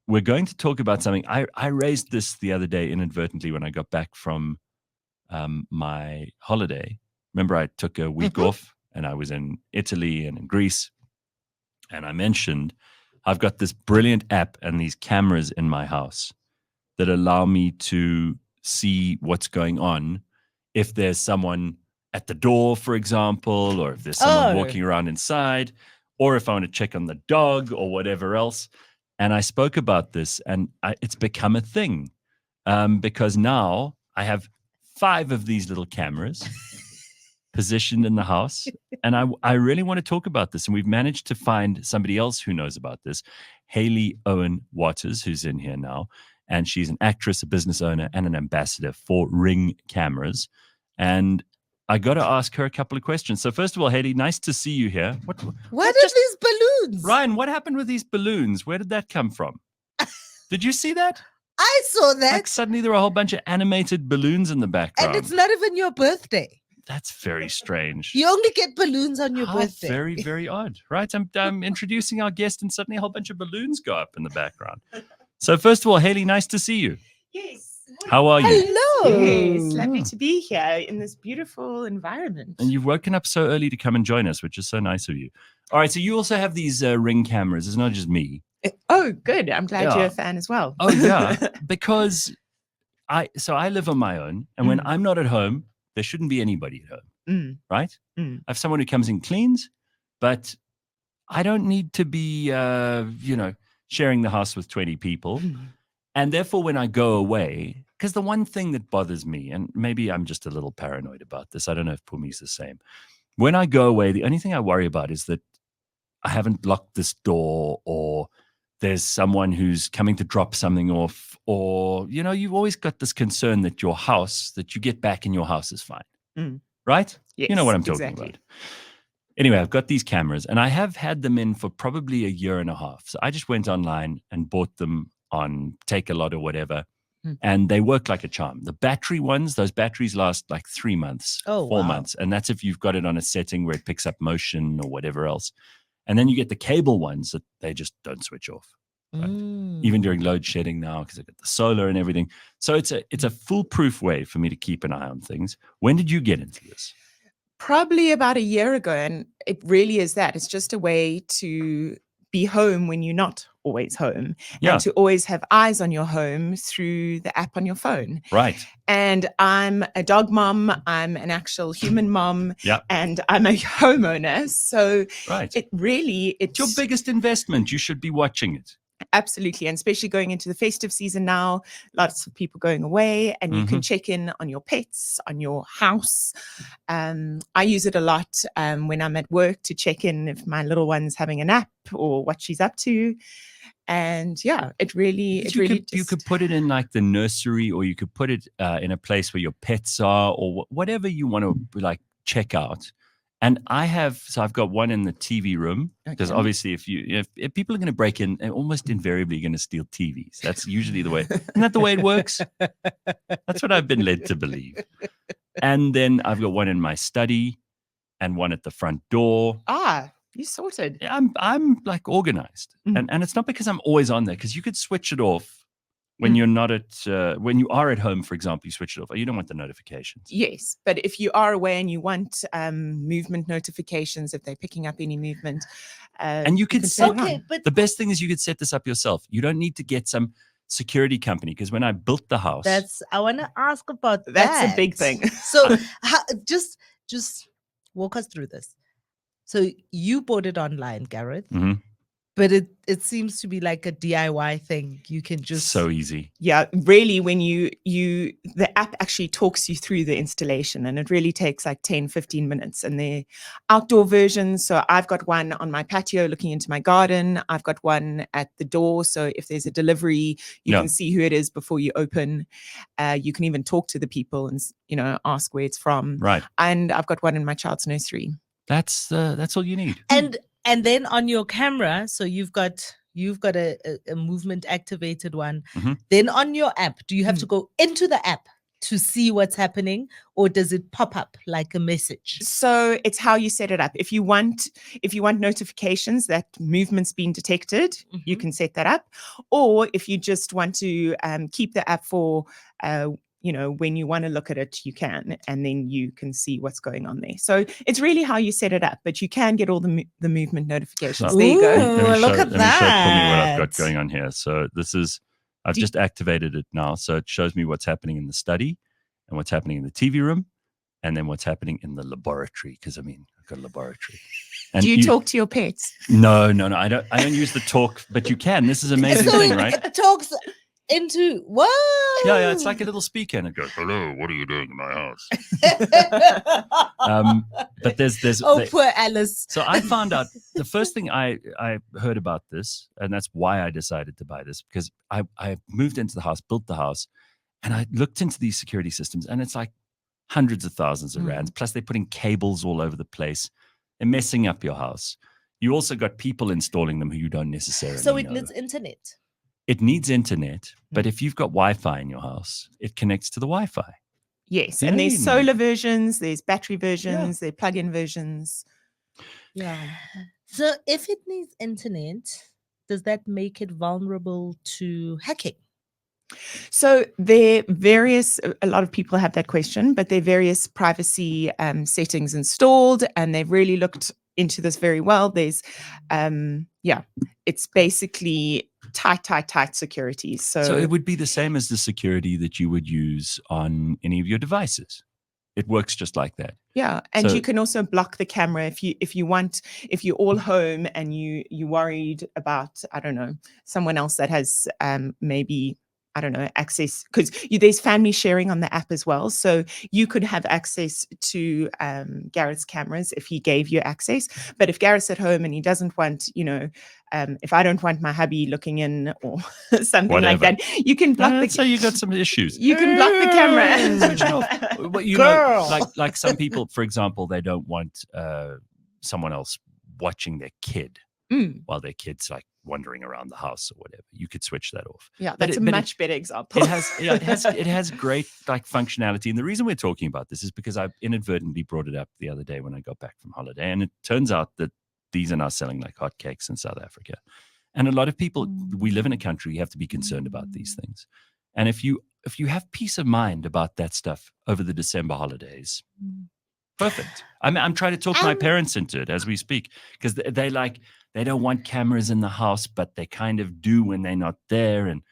we're going to talk about something. I raised this the other day inadvertently when I got back from my holiday. Remember, I took a week off and I was in Italy and in Greece. And I mentioned I've got this brilliant app and these cameras in my house that allow me to see what's going on. If there's someone at the door, for example, or if there's someone walking around inside, or if I want to check on the dog or whatever else. And I spoke about this, and it's become a thing because now I have 5 of these little cameras positioned in the house. And I really want to talk about this. And we've managed to find somebody else who knows about this, Hayley Owen Watters, who's in here now. And she's an actress, a business owner, and an ambassador for Ring Cameras. And I got to ask her a couple of questions. So first of all, Hayley, nice to see you here. What are these balloons? Ryan, what happened with these balloons? Where did that come from? Did you see that? I saw that. Like suddenly there were a whole bunch of animated balloons in the background. And it's not even your birthday. That's very strange. You only get balloons on your birthday. Very, very odd, right? I'm introducing our guest and suddenly a whole bunch of balloons go up in the background. So first of all, Hayley, nice to see you. Yes. How are you? Hello. Yes, lovely to be here in this beautiful environment. And you've woken up so early to come and join us, which is so nice of you. All right, so you also have these Ring cameras. It's not just me. Oh, good. I'm glad you're a fan as well. Oh, yeah, because I live on my own, and when I'm not at home, there shouldn't be anybody at home, right? I have someone who comes and cleans, but I don't need to be, sharing the house with 20 people. And therefore, when I go away, because the one thing that bothers me, and maybe I'm just a little paranoid about this, I don't know if Pumi's the same. When I go away, the only thing I worry about is that I haven't locked this door, or there's someone who's coming to drop something off, or, you've always got this concern that your house, that you get back in your house is fine, right? Yes, you know what I'm talking about. Anyway, I've got these cameras, and I have had them in for probably a year and a half. So I just went online and bought them on Take-A-Lot or whatever, and they work like a charm. The battery ones, those batteries last like 3 months, 4 months, and that's if you've got it on a setting where it picks up motion or whatever else. And then you get the cable ones that they just don't switch off, right? Even during load shedding now, because I've got the solar and everything. So it's a foolproof way for me to keep an eye on things. When did you get into this? Probably about a year ago, and it really is that. It's just a way to be home when you're not always home, and to always have eyes on your home through the app on your phone. Right. And I'm a dog mom, I'm an actual human mom, and I'm a homeowner. So it's your biggest investment. You should be watching it. Absolutely. And especially going into the festive season now, lots of people going away, and you can check in on your pets, on your house. I use it a lot when I'm at work to check in if my little one's having a nap or what she's up to. And you could put it in like the nursery, or you could put it in a place where your pets are, or whatever you want to like check out. And I've got one in the TV room, because obviously if people are going to break in, almost invariably you're going to steal TVs. That's usually the way. Isn't that the way it works? That's what I've been led to believe. And then I've got one in my study and one at the front door. You sorted. I'm like organized. And it's not because I'm always on there, because you could switch it off. When you're not when you are at home, for example, you switch it off. You don't want the notifications. Yes, but if you are away and you want movement notifications, if they're picking up any movement, and you could set. But the best thing is you could set this up yourself. You don't need to get some security company, because when I built the house, I want to ask about that. That's a big thing. So just walk us through this. So you bought it online, Gareth. But it seems to be like a DIY thing. You can just... So easy. Yeah, really, when the app actually talks you through the installation, and it really takes like 10, 15 minutes. And the outdoor versions, so I've got one on my patio looking into my garden. I've got one at the door. So if there's a delivery, you can see who it is before you open. You can even talk to the people and, ask where it's from. Right. And I've got one in my child's nursery. That's all you need. And then on your camera, so you've got a movement activated one. Then on your app, do you have to go into the app? to see what's happening, or does it pop up like a message? So it's how you set it up. If you want notifications that movement's been detected, you can set that up. Or if you just want to keep the app for when you want to look at it, you can, and then you can see what's going on there. So it's really how you set it up, but you can get all the movement notifications. So, there you go. Look at let me show Pumi what I've that. got going on here. So this is, I've just activated it now. So it shows me what's happening in the study and what's happening in the TV room and then what's happening in the laboratory. Because I mean, I've got a laboratory. And Do you talk to your pets? No. I don't use the talk, but you can. This is an amazing thing, right? It talks into what? Yeah, it's like a little speaker and it goes, "Hello, what are you doing in my house?" But there's poor Alice. So I found out the first thing I heard about this, and that's why I decided to buy this, because I moved into the house, built the house, and I looked into these security systems, and it's like hundreds of thousands of rands. Plus, they're putting cables all over the place. They're messing up your house. You also got people installing them who you don't necessarily So it know. needs internet. It needs internet, but if you've got Wi-Fi in your house, it connects to the Wi-Fi. Yes, Yeah, and there's you solar versions, there's battery versions, there's plug-in versions. Yeah. So if it needs internet, does that make it vulnerable to hacking? So there are various, a lot of people have that question, but there are various privacy settings installed, and they've really looked into this very well. There's, it's basically tight security. So it would be the same as the security that you would use on any of your devices. It works just like that. Yeah, and So, you can also block the camera if you're all home and you worried about, I don't know, someone else that has maybe, I don't know, access, because there's family sharing on the app as well. So you could have access to Gareth's cameras if he gave you access. But if Gareth's at home and he doesn't want, if I don't want my hubby looking in or something like that, you can block so you got some issues. You can block the camera. Switch it off. But like some people, for example, they don't want someone else watching their kid while their kid's like wandering around the house or whatever. You could switch that off. Yeah, that's a much better example. It has great like functionality. And the reason we're talking about this is because I inadvertently brought it up the other day when I got back from holiday. And it turns out that these are now selling like hotcakes in South Africa. And a lot of people, we live in a country, you have to be concerned about these things. And if you have peace of mind about that stuff over the December holidays, perfect. I'm trying to talk my parents into it as we speak, because they don't want cameras in the house, but they kind of do when they're not there. And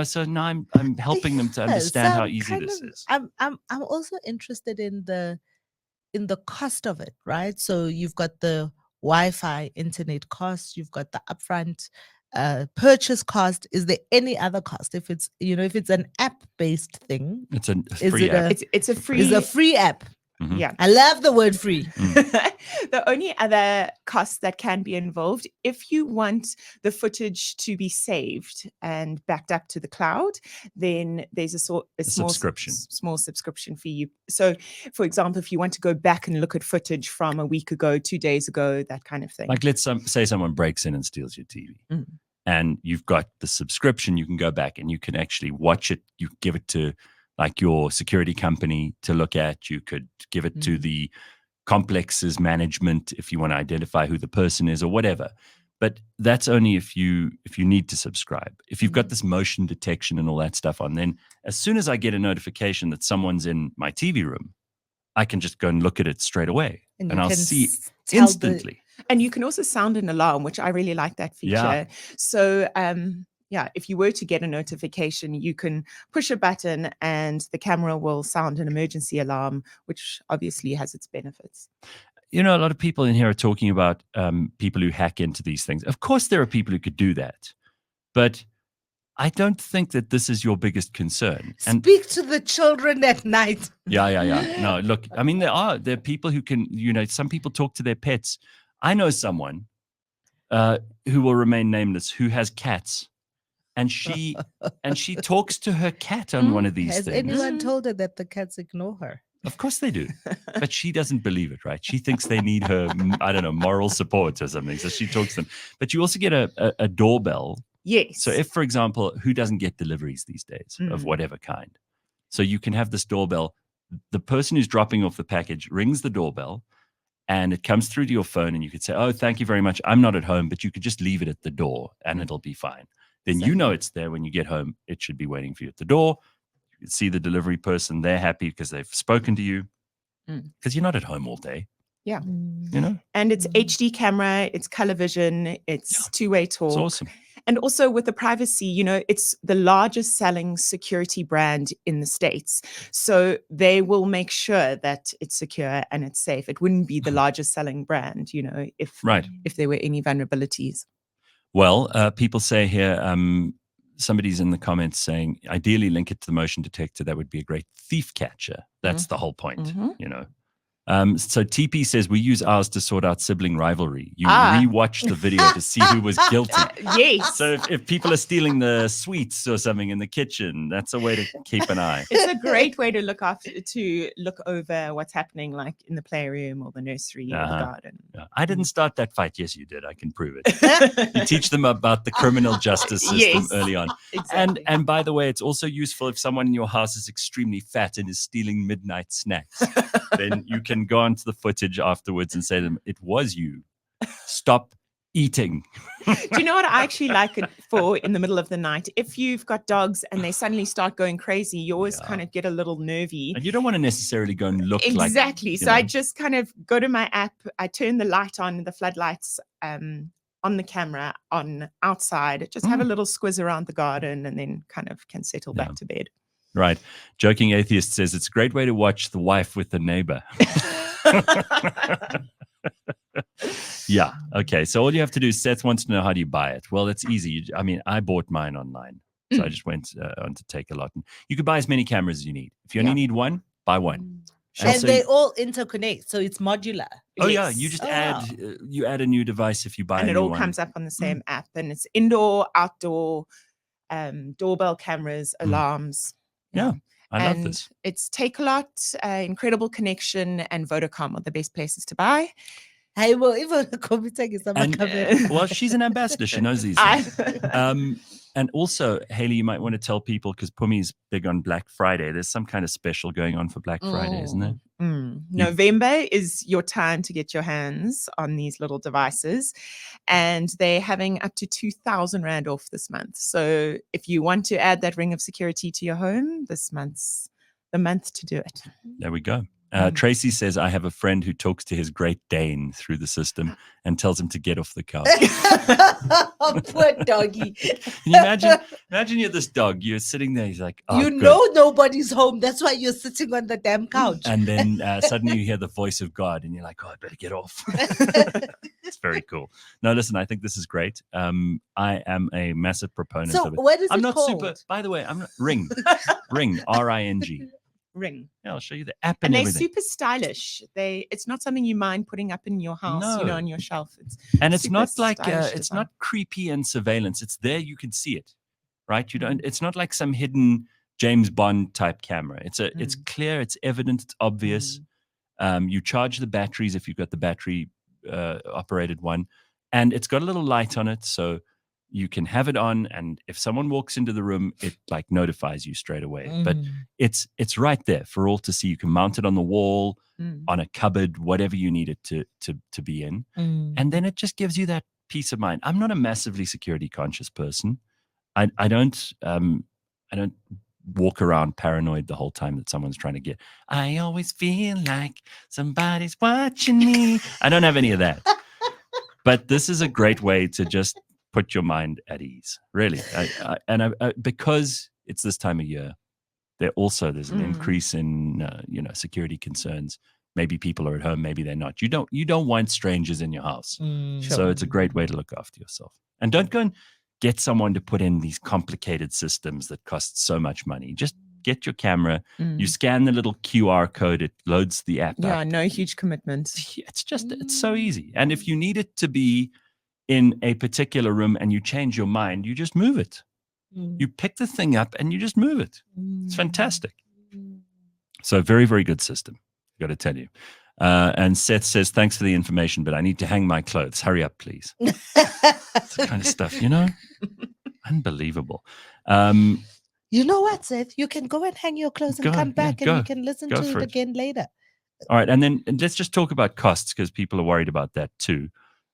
so now I'm helping them to understand how easy this is. I'm also interested in the cost of it, right? So you've got the Wi-Fi internet cost, you've got the upfront purchase cost. Is there any other cost? If it's an app-based thing, it's a free app. It's a free app. Mm-hmm. Yeah, I love the word free. The only other cost that can be involved, if you want the footage to be saved and backed up to the cloud, then there's a small subscription fee. So, for example, if you want to go back and look at footage from a week ago, 2 days ago, that kind of thing. Like let's say someone breaks in and steals your TV. And you've got the subscription, you can go back and you can actually watch it. You give it to like your security company to look at. You could give it to the complex's management if you want to identify who the person is or whatever. But that's only if you need to subscribe. If you've got this motion detection and all that stuff on, then as soon as I get a notification that someone's in my TV room, I can just go and look at it straight away and I'll see instantly. And you can also sound an alarm, which I really like that feature. Yeah. So, if you were to get a notification, you can push a button and the camera will sound an emergency alarm, which obviously has its benefits. A lot of people in here are talking about people who hack into these things. Of course, there are people who could do that, but I don't think that this is your biggest concern. And speak to the children at night. Yeah. No, look, I mean, there are people who can, some people talk to their pets. I know someone who will remain nameless who has cats. And she talks to her cat on one of these things. Has anyone told her that the cats ignore her? Of course they do. But she doesn't believe it, right? She thinks they need her, I don't know, moral support or something. So she talks to them. But you also get a doorbell. Yes. So if, for example, who doesn't get deliveries these days of whatever kind? So you can have this doorbell. The person who's dropping off the package rings the doorbell, and it comes through to your phone, and you could say, "Oh, thank you very much. I'm not at home," but you could just leave it at the door, and it'll be fine. Then you know it's there when you get home. It should be waiting for you at the door. You can see the delivery person. They're happy because they've spoken to you, because you're not at home all day. Yeah. You know? And it's HD camera, it's color vision, it's two-way talk. It's awesome. And also with the privacy, you know, it's the largest selling security brand in the States. So they will make sure that it's secure and it's safe. It wouldn't be the largest selling brand, you know, if there were any vulnerabilities. Well, people say here, somebody's in the comments saying, ideally link it to the motion detector. That would be a great thief catcher. That's the whole point, you know. So TP says, we use ours to sort out sibling rivalry. You rewatch the video to see who was guilty. Yes. So if people are stealing the sweets or something in the kitchen, that's a way to keep an eye. It's a great way to look over what's happening, like in the playroom or the nursery or the garden. I didn't start that fight. Yes, you did. I can prove it. You teach them about the criminal justice system early on. Exactly. And by the way, it's also useful if someone in your house is extremely fat and is stealing midnight snacks. Then you can go onto the footage afterwards and say to them, it was you. Stop eating. Do you know what I actually like it for in the middle of the night? If you've got dogs and they suddenly start going crazy, you always kind of get a little nervy. And you don't want to necessarily go and look like... Exactly. So I just kind of go to my app, I turn the light on, the floodlights on the camera on outside, just have a little squiz around the garden and then kind of can settle back to bed. Right. Joking Atheist says it's a great way to watch the wife with the neighbor. Yeah. Okay. So all you have to do is Seth wants to know, how do you buy it? Well, it's easy. I mean, I bought mine online. So I just went on to Take a Lot. And you could buy as many cameras as you need. If you only need one, buy one. And they all interconnect. So it's modular. Oh, yeah. You just add a new device if you buy and it all comes up on the same app. And it's indoor, outdoor, doorbell cameras, alarms. Yeah. I love this. It's Take a Lot, Incredible Connection, and Vodacom are the best places to buy. Hey, well, even the computer is well, she's an ambassador. She knows these things. And also, Hayley, you might want to tell people, because Pumi's big on Black Friday. There's some kind of special going on for Black Friday, isn't there? November is your time to get your hands on these little devices, and they're having up to 2,000 Rand off this month. So if you want to add that ring of security to your home, this month's the month to do it. There we go. Tracy says, I have a friend who talks to his Great Dane through the system and tells him to get off the couch. Oh, poor doggy. Can you imagine you're this dog, you're sitting there, he's like, oh, know nobody's home. That's why you're sitting on the damn couch. And then suddenly you hear the voice of God and you're like, oh, I better get off. It's very cool. No, listen, I think this is great. I am a massive proponent of it. So what is I'm it not called? super, by the way, I'm not, Ring, R-I-N-G. Ring. Yeah, I'll show you the app and they're everything. super stylish. It's not something you mind putting up in your house, on your shelf. It's not like it's not creepy and surveillance. It's there, you can see it, right? It's not like some hidden James Bond type camera. It's clear, it's evident, it's obvious. You charge the batteries if you've got the battery operated one, and it's got a little light on it, so you can have it on, and if someone walks into the room, it like notifies you straight away. But it's right there for all to see. You can mount it on the wall, on a cupboard, whatever you need it to be in. And then it just gives you that peace of mind. I'm not a massively security conscious person. I don't walk around paranoid the whole time that someone's trying to get. I always feel like somebody's watching me. I don't have any of that. But this is a great way to just put your mind at ease, really. Because it's this time of year, there's an increase in security concerns. Maybe people are at home, maybe they're not. You don't want strangers in your house. So it's a great way to look after yourself. And don't go and get someone to put in these complicated systems that cost so much money. Just get your camera, you scan the little QR code, it loads the app up. No huge commitment. It's so easy. And if you need it to be in a particular room and you change your mind, you just move it. You pick the thing up and you just move it. It's fantastic. So very, very good system, got to tell you. And Seth says, thanks for the information, but I need to hang my clothes. Hurry up, please. That's the kind of stuff, Unbelievable. You know what, Seth? You can go and hang your clothes and Go, come yeah, back and go. you can listen Go to for it it. again later. All right, and let's just talk about costs because people are worried about that too.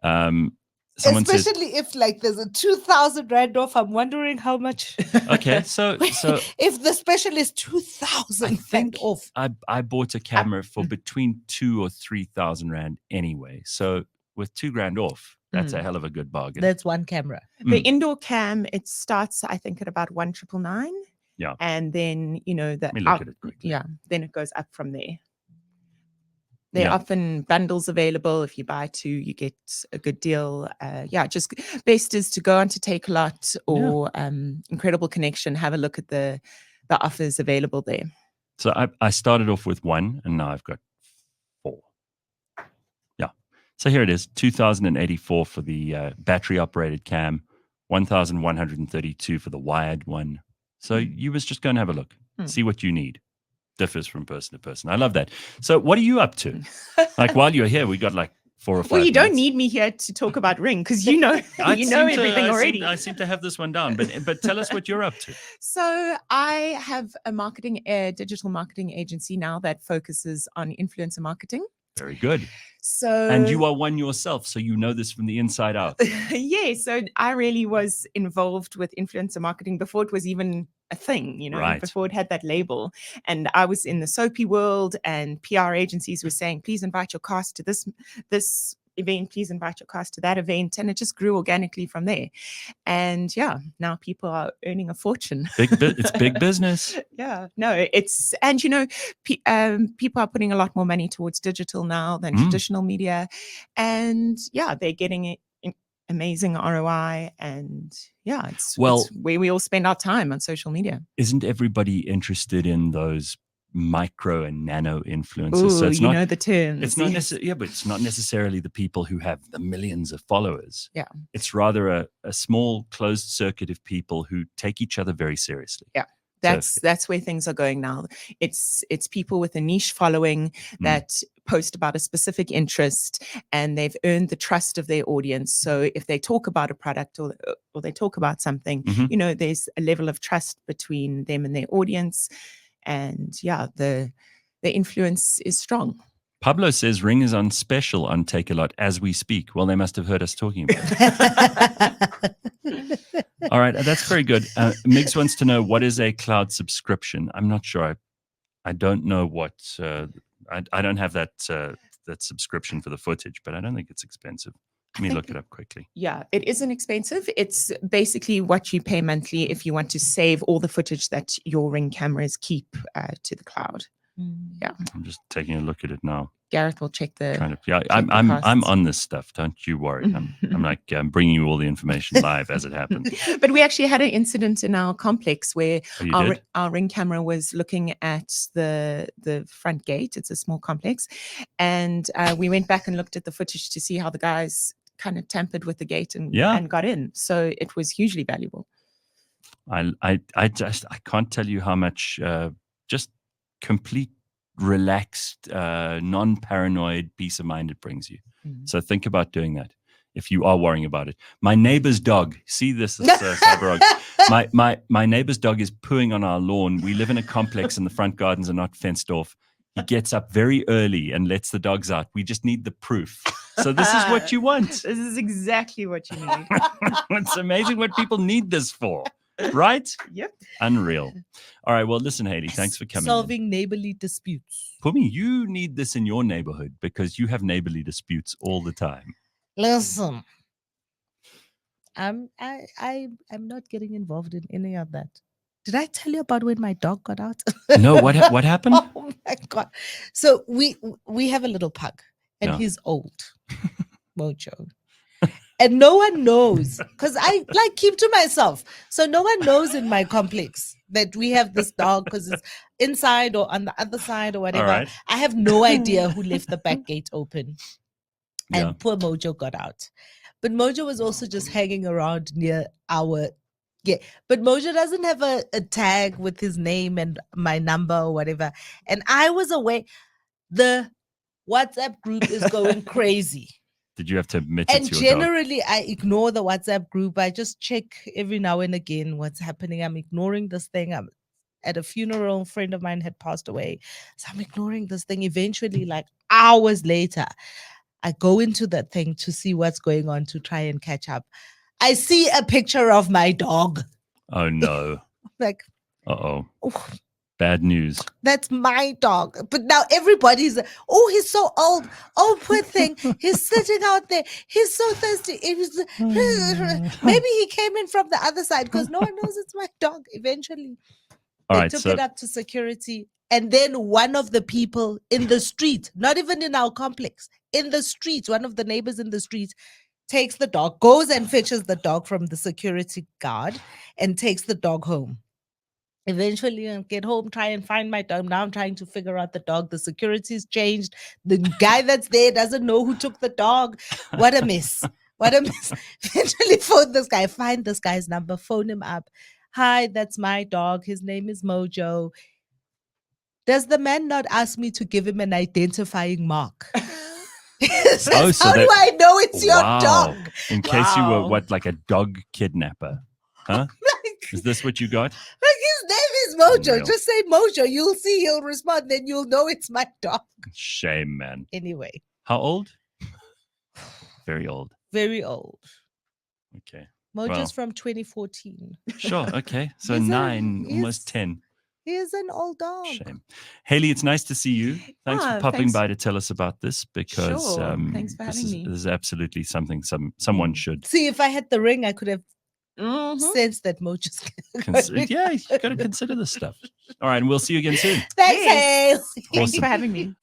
Someone says, Especially if like there's a 2,000 rand off, I'm wondering how much. okay, so if the special is I 2,000 rand think off. I bought a camera for between 2,000 or 3,000 rand anyway. So with $2,000 off, that's a hell of a good bargain. That's one camera. The indoor cam, it starts, I think, at about 1,999. Yeah. And then, you know, Let me look at it quickly. Yeah. Then it goes up from there. There are often bundles available. If you buy two, you get a good deal. Just best is to go onto Takealot or Incredible Connection, have a look at the offers available there. So I started off with one and now I've got 4. Yeah. So here it is, 2,084 for the battery operated cam, 1,132 for the wired one. So you was just going to have a look, see what you need. Differs from person to person. I love that. So what are you up to? Like while you're here, we got like 4 or 5 Well, you don't minutes. need me here to talk about Ring because you know everything already. I seem to have this one down, but tell us what you're up to. So I have a digital marketing agency now that focuses on influencer marketing. Very good. So, and you are one yourself, so you know this from the inside out. Yeah. So I really was involved with influencer marketing before it was even a thing, you know, Right. before it had that label. And I was in the soapy world, and PR agencies were saying, please invite your cast to this event, please invite your cast to that event. And it just grew organically from there. And now people are earning a fortune. It's big business. Yeah, no, it's, and you know, people are putting a lot more money towards digital now than traditional media. And they're getting amazing ROI. And it's where we all spend our time on social media. Isn't everybody interested in those micro and nano influencers? Ooh, so it's know the terms. It's not but it's not necessarily the people who have the millions of followers. Yeah. It's rather a small closed circuit of people who take each other very seriously. Yeah. That's where things are going now. It's people with a niche following that post about a specific interest, and they've earned the trust of their audience. So if they talk about a product or they talk about something, you know, there's a level of trust between them and their audience. And the influence is strong. Pablo says Ring is on special on Takealot as we speak. Well, they must have heard us talking about it. All right, that's very good. Migs wants to know, what is a cloud subscription? I'm not sure. I don't know what. I don't have that subscription for the footage, but I don't think it's expensive. Let me look it up quickly. Yeah, it isn't expensive. It's basically what you pay monthly if you want to save all the footage that your Ring cameras keep to the cloud. Yeah, I'm just taking a look at it now. Gareth will check the. I'm on this stuff. Don't you worry. I'm like bringing you all the information live as it happens. But we actually had an incident in our complex where our Ring camera was looking at the front gate. It's a small complex, and we went back and looked at the footage to see how the guys kind of tampered with the gate and got in. So it was hugely valuable. I can't tell you how much just complete relaxed, non-paranoid peace of mind it brings you. So think about doing that if you are worrying about it. My neighbor's dog, see this Cyberog. My neighbor's dog is pooing on our lawn. We live in a complex and the front gardens are not fenced off. He gets up very early and lets the dogs out. We just need the proof. So this is what you want. This is exactly what you need. It's amazing what people need this for. Right? Yep. Unreal. All right. Well, listen, Hayley, thanks for coming. Solving neighborly disputes. Pumi, you need this in your neighborhood because you have neighborly disputes all the time. Listen, I'm not getting involved in any of that. Did I tell you about when my dog got out? No, what happened? Oh my God. So we have a little pug and he's old. Mojo. And no one knows because I keep to myself. So no one knows in my complex that we have this dog because it's inside or on the other side or whatever. Right. I have no idea who left the back gate open. And poor Mojo got out. But Mojo was also just hanging around near our gate. But Mojo doesn't have a tag with his name and my number or whatever. And I was away. The WhatsApp group is going crazy. Did you have to admit it And to your dog? generally, I ignore the WhatsApp group. I just check every now and again what's happening. I'm ignoring this thing. I'm at a funeral. A friend of mine had passed away. So I'm ignoring this thing. Eventually, like hours later, I go into that thing to see what's going on to try and catch up. I see a picture of my dog. Oh no. Like, Uh-oh. oh, Bad news. that's my dog. But now everybody's, oh, he's so old. Oh, poor thing. He's sitting out there. He's so thirsty. Maybe he came in from the other side because no one knows it's my dog. Eventually, All they right, took so it up to security. And then one of the people in the street, not even in our complex, in the street, one of the neighbors in the street takes the dog, goes and fetches the dog from the security guard and takes the dog home. Eventually, I get home, try and find my dog. Now I'm trying to figure out the dog. The security's changed. The guy that's there doesn't know who took the dog. What a mess. What a mess. Eventually, phone this guy, find this guy's number, phone him up. Hi, that's my dog. His name is Mojo. Does the man not ask me to give him an identifying mark? He says, Oh, so how do that- I know it's your wow. dog? In case you were Wow. what, like a dog kidnapper? Huh? Like, Is this what you got? his name is Mojo. Unreal. Just say Mojo. You'll see he'll respond. Then you'll know it's my dog. Shame, man. Anyway, How old? Very old. very old. Okay. Mojo's Wow. from 2014. Sure. Okay. So He's a- 9, he's- almost 10. He is an old dog. Shame. Hayley, it's nice to see you. Thanks for Ah, popping thanks. by to tell us about this because Sure. Thanks for having me. this is absolutely something someone should See, if I had the ring, I could have Mhm. sensed that Mojo's. consider. Yeah, you got to consider this stuff. All right. And we'll see you again soon. Thanks, Yes. Hale. Thanks Awesome. for having me.